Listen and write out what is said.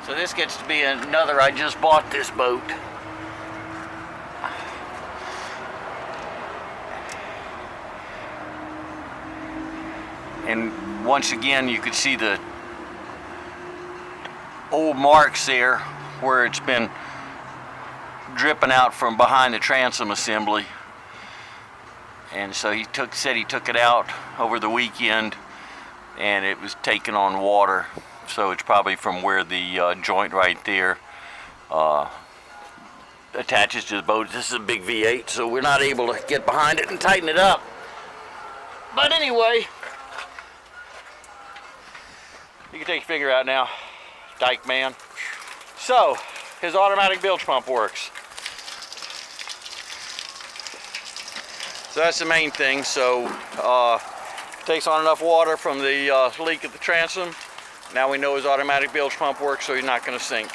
So this gets to be another, I just bought this boat. And once again, you could see the old marks there where it's been dripping out from behind the transom assembly. And so he said he took it out over the weekend and it was taken on water. So it's probably from where the joint right there attaches to the boat. This is a big V8, so we're not able to get behind it and tighten it up. But anyway, you can take your finger out now, dyke man. So, his automatic bilge pump works. So that's the main thing. So, takes on enough water from the leak at the transom. Now we know his automatic bilge pump works, so he's not going to sink.